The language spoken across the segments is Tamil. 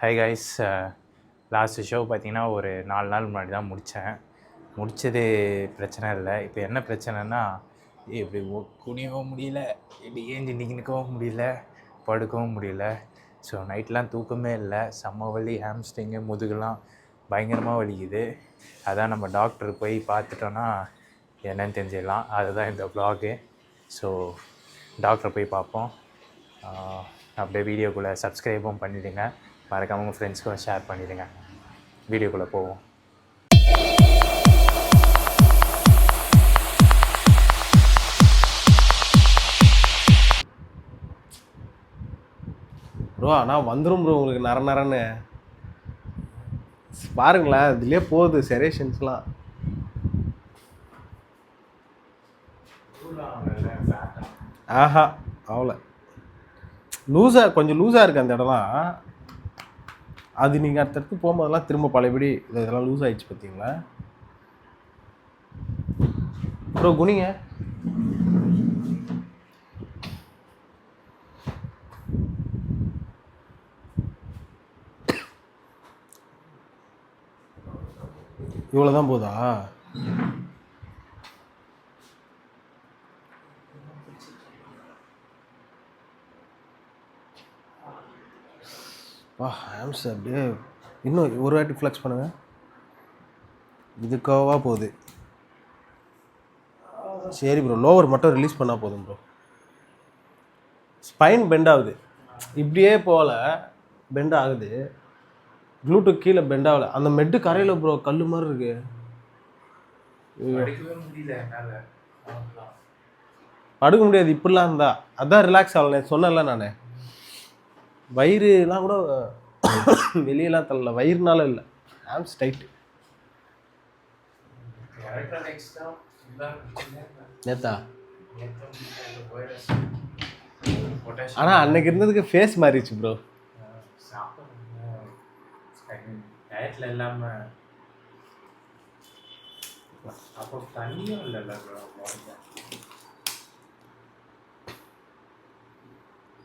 ஹை கைஸ், லாஸ்ட்டு ஷோ பார்த்தீங்கன்னா ஒரு 4 நாள் முன்னாடி தான் முடித்தேன். முடித்தது பிரச்சனை இல்லை. இப்போ என்ன பிரச்சனைனா, இப்படி குனியவும் முடியல, இப்படி ஏஞ்சி நிற்கவும் முடியல, படுக்கவும் முடியல. ஸோ நைட்லாம் தூக்கமே இல்லை. செம்ம வலி, ஹாம்ஸ்ட்ரிங்கு, முதுகுலாம் பயங்கரமாக வலிக்குது. அதான் நம்ம டாக்டர் போய் பார்த்துட்டோன்னா என்னன்னு தெரிஞ்சிடலாம். அதுதான் இந்த வ்ளாகு. ஸோ டாக்டரை போய் பார்ப்போம். அப்படியே வீடியோக்குள்ளே சப்ஸ்கிரைபும் பண்ணிவிடுங்க. மறக்காமல் உங்கள் ஃப்ரெண்ட்ஸ்க்கும் ஷேர் பண்ணிவிடுங்க. வீடியோக்குள்ளே போவோம். ப்ரோ ஆனால் வந்துடும் ப்ரோ உங்களுக்கு நரன்னு பாருங்களேன். இதுலேயே போகுது செரேஷன்ஸ்லாம். ஆஹா அவ்வளோ லூஸாக, கொஞ்சம் லூஸாக இருக்குது அந்த இடம்லாம். அது நீங்கள் அடுத்தடுத்து போகும்போதெல்லாம் திரும்ப பழையபடி இதெல்லாம் லூஸ் ஆகிடுச்சு பார்த்தீங்களா ப்ரோ? குனிங்க. இவ்வளோ தான் போதா? ஹேம்ஸ் அப்படியே இன்னும் ஒரு வாட்டி ஃப்ளெக்ஸ் பண்ணுங்கள். இதுக்காவா போகுது? சரி ப்ரோ, லோவர் மட்டும் ரிலீஸ் பண்ணால் போதும் ப்ரோ. ஸ்பைன் பெண்ட் ஆகுது, இப்படியே போகல, பெண்ட் ஆகுது. ப்ளூடூத் கீழே பெண்ட் ஆகலை. அந்த மெட்டு கரையில் ப்ரோ, கல் மாதிரி இருக்கு. படுக்க முடியாது இப்படிலாம் இருந்தா. அதான் ரிலாக்ஸ் ஆகல. சொன்னேன்ல நான், வயிறுலாம் கூட வெளியெல்லாம் தரல, வயிறுனால இல்லை, ஹேம்ஸ் டைட்டு. நேத்தா ஆனால் அன்னைக்கு இருந்ததுக்கு ஃபேஸ் மாறிடுச்சு ப்ரோ. டயட்டில் இல்லாமல் அப்போ தண்ணியும் இல்லைல்ல ப்ரோ.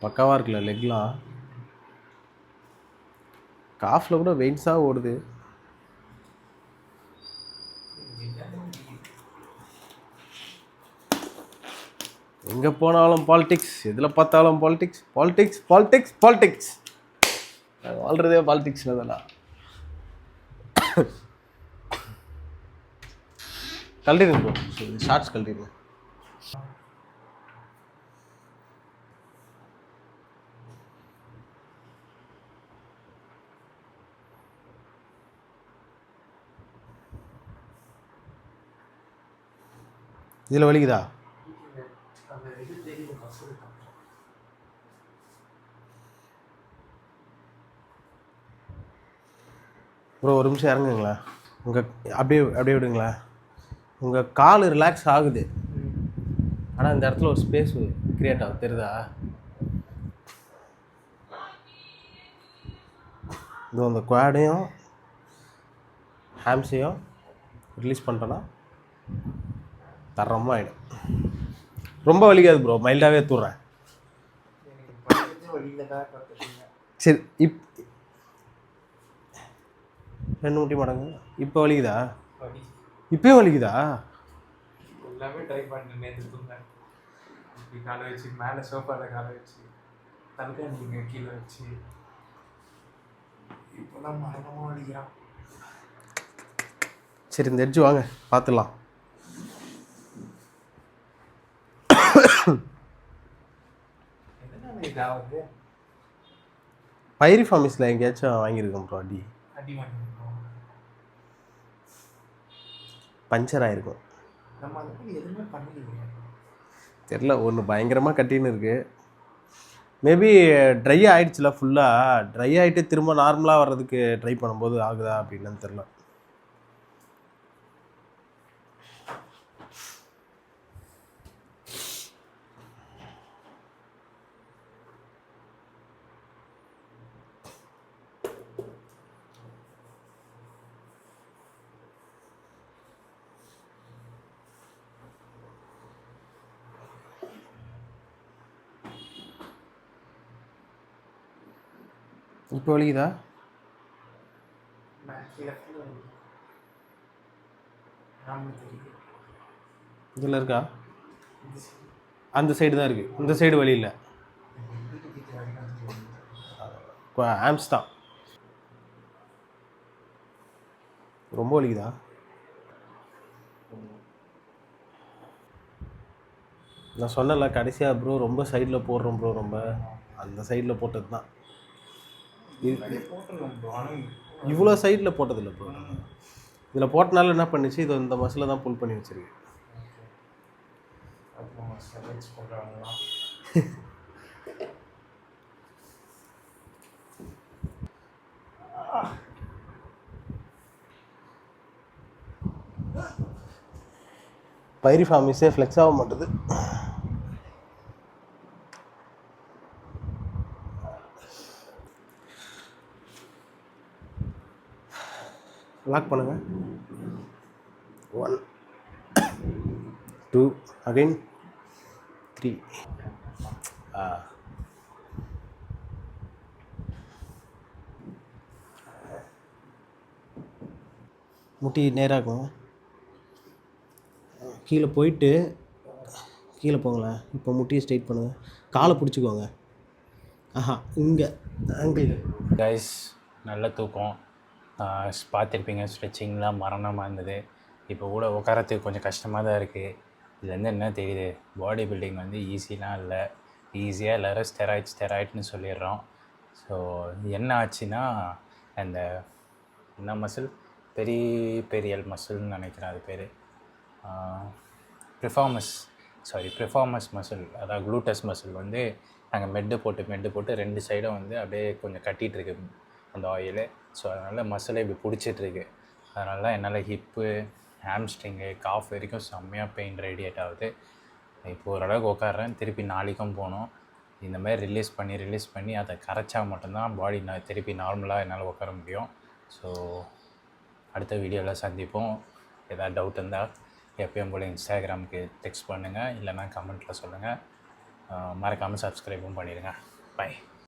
பக்காவாக இருக்குல்ல லெக்லாம். காஃபில் கூட வெயிட்ஸாக ஓடுது. எங்கே போனாலும் பாலிடிக்ஸ், எதில் பார்த்தாலும் பாலிடிக்ஸ் பாலிடிக்ஸ் பாலிடிக்ஸ் பாலிடிக்ஸ். நாங்கள் வாழ்கிறதே பாலிடிக்ஸில் தானா. கழட்டிடுங்க ப்ரோ, ஷார்ட்ஸ் கழட்டிடுங்க. இதில் வலிக்குதா? ப்ரோ ஒரு நிமிஷம் இறங்குங்களேன். உங்கள் அப்படியே விடுங்களேன். உங்கள் கால் ரிலாக்ஸ் ஆகுது, ஆனால் இந்த இடத்துல ஒரு ஸ்பேஸ் க்ரியேட் ஆகுது, தெரியுதா? இது அந்த குவாடையும் ஹேம்ஸையும் ரிலீஸ் பண்ணிட்டோன்னா தரமாக ஆகிடும். ரொம்ப வலிக்காது ப்ரோ, மைல்டாகவே தூடுறேன். சரி, ரெண்டு முட்டி மடங்கு. இப்போ வலிக்குதா? இப்போயும் வலிக்குதா? எல்லாமே ட்ரை பண்ணிட்டு நேற்று தூங்க இப்படி காலை வச்சு மேலே சோஃபாவில் காலை வச்சு தல்காணிங்க கீழே வச்சு இப்போதான் மரணமாக வலிக்கிறான். சரி, இந்த எட்ஜு வாங்க பார்த்துடலாம். இதாவது பைரிஃபார்மிஸில் எங்கேயாச்சும் வாங்கியிருக்கோம் ப்ரோ. அடி வாங்கிருக்கோம், பஞ்சர் ஆகிருக்கும். நம்ம அதுக்கு எதுவுமே பண்ணலையே, தெரில. ஒன்று பயங்கரமாக கட்டின்னு இருக்குது. மேபி ட்ரை ஆகிடுச்சுல, ஃபுல்லாக ட்ரை ஆகிட்டு திரும்ப நார்மலாக வர்றதுக்கு ட்ரை பண்ணும்போது ஆகுதா அப்படின்னு தெரில. இப்போ வலிக்குதா? இதில் இருக்கா? அந்த சைடு தான் இருக்குது, இந்த சைடு வழி இல்லை. ஆம்ஸ் தான். ரொம்ப வலிக்குதா? நான் சொன்னல கடைசியாக ப்ரோ ரொம்ப சைடில் போடுறோம் ப்ரோ, ரொம்ப அந்த சைடில் போட்டது தான். இவ்வளோ சைடில் போட்டதில்லை ப்ரோ. இதில் போட்டனால என்ன பண்ணிச்சு, இது இந்த மசில் தான் புல் பண்ணி வச்சிருக்கு. பைரிஃபார்மிஸே ஃப்ளெக்ஸ் ஆக மாட்டுது. லாக் பண்ணுங்க. 1 2 அகைன் 3. முட்டி நேராகும். கீழே போயிட்டு கீழே போங்களேன். இப்போ முட்டியை ஸ்ட்ரைட் பண்ணுங்கள், காலை பிடிச்சிக்கோங்க. இங்கே ஆங்கிள். கைஸ் நல்ல தூக்கம். பார்த்துருப்பீங்க, ஸ்ட்ரெச்சிங்லாம் மரணமாக இருந்தது. இப்போ கூட உட்காரத்துக்கு கொஞ்சம் கஷ்டமாக தான் இருக்குது. இதுலேருந்து என்ன தெரியுது, பாடி பில்டிங் வந்து ஈஸிலாம் இல்லை. ஈஸியாக எல்லோரும் ஸ்டெராய்ட்னு சொல்லிடுறோம். ஸோ என்ன ஆச்சுன்னா, அந்த என்ன மசில், பெரியல் மசில்னு நினைக்கிறேன் அது பேர், ப்ரிஃபார்மஸ் மசில், அதாவது க்ளூட்டஸ் மசில் வந்து நாங்கள் மெட்டு போட்டு 2 சைடும் வந்து அப்படியே கொஞ்சம் கட்டிகிட்ருக்கு அந்த ஆயிலு. ஸோ அதனால் மசிலை இப்படி பிடிச்சிட்ருக்கு. அதனால என்னால் ஹிப்பு, ஹாம்ஸ்ட்ரிங்கு, காஃப் வரைக்கும் செம்மையாக பெயின் ரேடியேட் ஆகுது. இப்போ ஓரளவுக்கு உட்காடுறேன். திருப்பி நாளைக்கும் போகணும். இந்த மாதிரி ரிலீஸ் பண்ணி அதை கரைச்சா மட்டும்தான் பாடி திருப்பி நார்மலாக என்னால் உட்கார முடியும். ஸோ அடுத்த வீடியோவில் சந்திப்போம். ஏதாவது டவுட் இருந்தால் எப்பயும் போல் இன்ஸ்டாகிராமுக்கு டெக்ஸ்ட் பண்ணுங்கள், இல்லைனா கமெண்ட்டில் சொல்லுங்கள். மறக்காமல் சப்ஸ்கிரைபும் பண்ணிடுங்க. பை.